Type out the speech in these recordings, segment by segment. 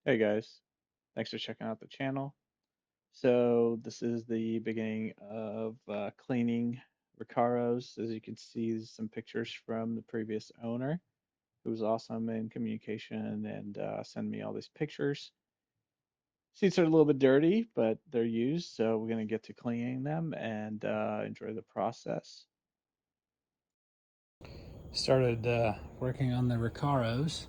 Hey guys, thanks for checking out the channel. So this is the beginning of cleaning Recaros. As you can see, there's some pictures from the previous owner, who was awesome in communication and send me all these pictures. Seats are a little bit dirty, but they're used, so we're gonna get to cleaning them and enjoy the process. Started working on the Recaros.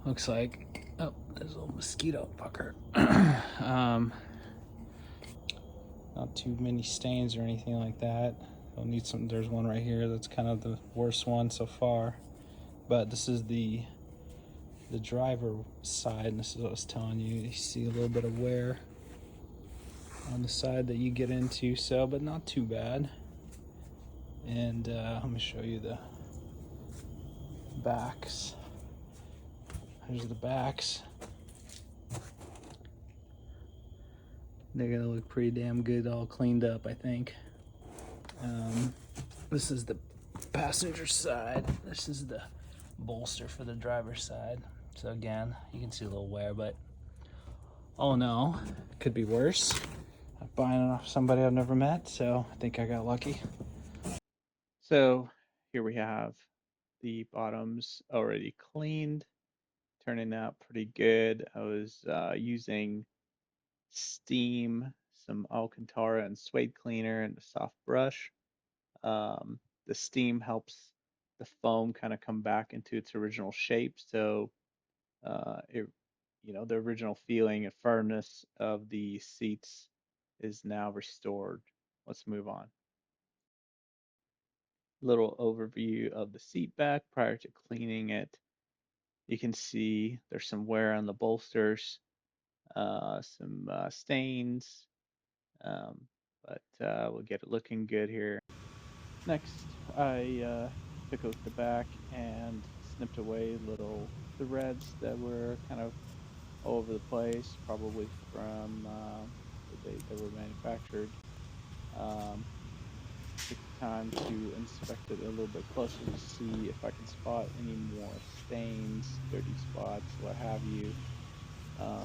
Looks like, oh, there's a little mosquito fucker. um, Not too many stains or anything like that. I'll need some. There's one right here that's kind of the worst one so far. But this is the driver side, and this is what I was telling you. You see a little bit of wear on the side that you get into, so but not too bad. And let me show you the backs. Here's the backs. They're gonna look pretty damn good, all cleaned up, I think. This is the passenger side. This is the bolster for the driver's side. So again, you can see a little wear, but oh no, it could be worse. I'm buying it off somebody I've never met, so I think I got lucky. So here we have the bottoms already cleaned, turning out pretty good. I was using steam, some Alcantara and suede cleaner, and a soft brush. Um, the steam helps the foam kind of come back into its original shape, so it, the original feeling and firmness of the seats is now restored. Let's move on. Little overview of the seat back prior to cleaning it. You can see there's some wear on the bolsters, some stains, um, but we'll get it looking good here. Next, I took out the back and snipped away little threads that were kind of all over the place, probably from the date they were manufactured. Um, Took the time to inspect it a little bit closer to see if I can spot any more stains, dirty spots, what have you, to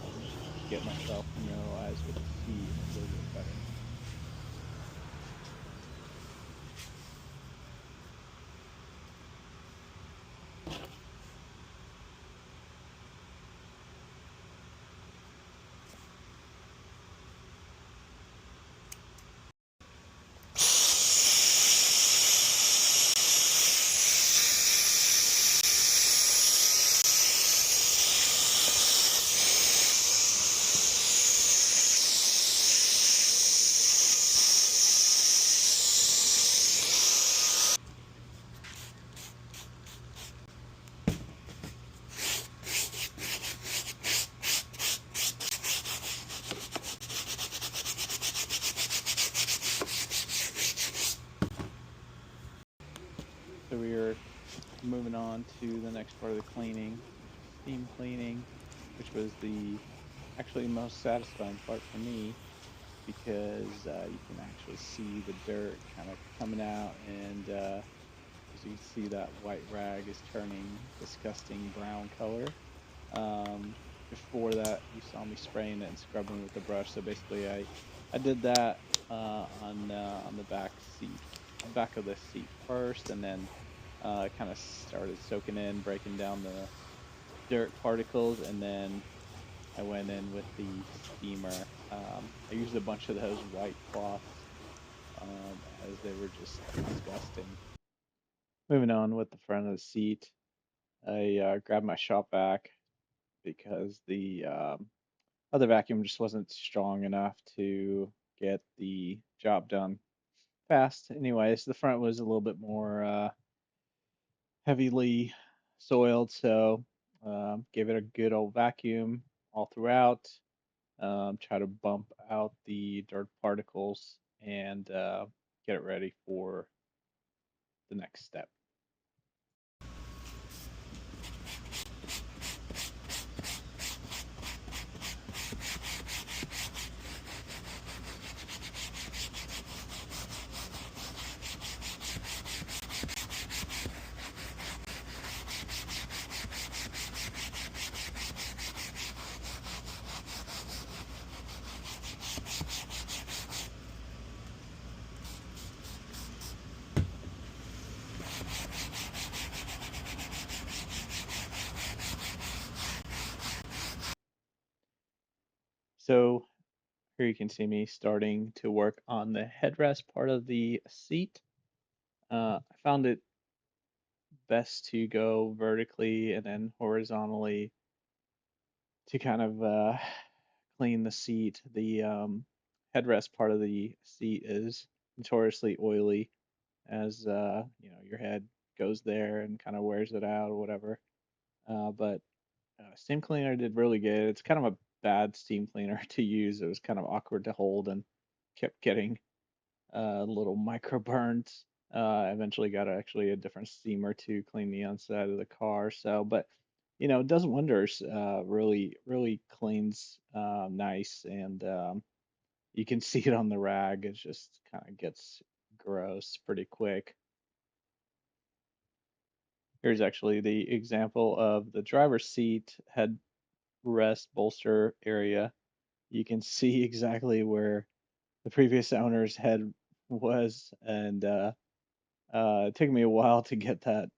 get myself familiarized with the seat a little bit better. So we are moving on to the next part of the cleaning, steam cleaning, which was the actually most satisfying part for me because you can actually see the dirt kind of coming out, and as you can see, that white rag is turning disgusting brown color. Before that, you saw me spraying it and scrubbing with the brush. So basically, I did that on the back of the seat first, and then kind of started soaking in, breaking down the dirt particles, and then I went in with the steamer. I used a bunch of those white cloths as they were just disgusting. Moving on with the front of the seat, I grabbed my shop vac because the other vacuum just wasn't strong enough to get the job done fast. Anyways, the front was a little bit more heavily soiled, so gave it a good old vacuum all throughout. Try to bump out the dirt particles and get it ready for the next step. So here you can see me starting to work on the headrest part of the seat. I found it best to go vertically and then horizontally to kind of clean the seat. The headrest part of the seat is notoriously oily, as your head goes there and kind of wears it out or whatever. But steam cleaner did really good. It's kind of a bad steam cleaner to use. It was kind of awkward to hold and kept getting little micro burns. I eventually got actually a different steamer to clean the inside of the car. So, but it does wonders. Really, really cleans nice, and you can see it on the rag. It just kind of gets gross pretty quick. Here's actually the example of the driver's seat headrest bolster area. You can see exactly where the previous owner's head was, and it took me a while to get that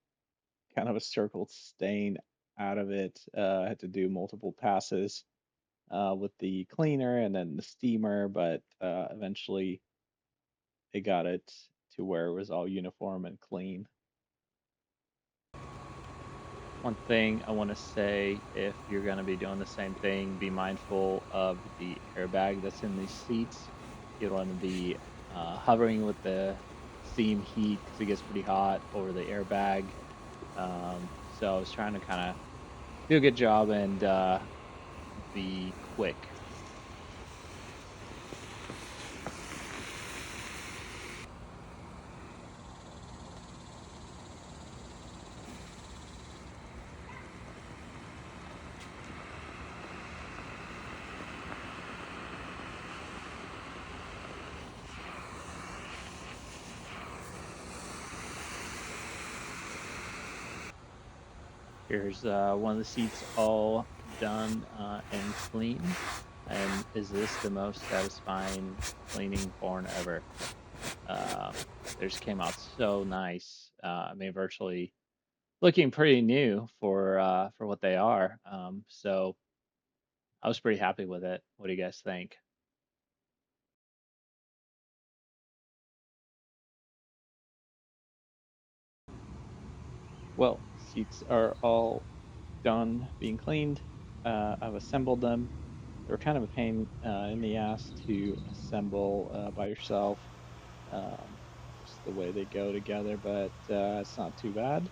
kind of a circled stain out of it. I had to do multiple passes with the cleaner and then the steamer, but eventually they got it to where it was all uniform and clean. One thing I want to say, if you're going to be doing the same thing, be mindful of the airbag that's in these seats. You don't want to be hovering with the steam heat because it gets pretty hot over the airbag. So I was trying to kind of do a good job and be quick. Here's one of the seats all done and clean. And is this the most satisfying cleaning porn ever? Uh, they just came out so nice. I mean, virtually looking pretty new for what they are. So I was pretty happy with it. What do you guys think? Well, seats are all done being cleaned. I've assembled them. They're kind of a pain in the ass to assemble by yourself, just the way they go together, but it's not too bad.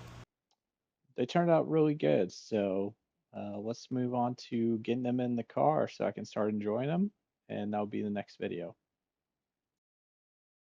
They turned out really good. So let's move on to getting them in the car so I can start enjoying them. And that'll be the next video.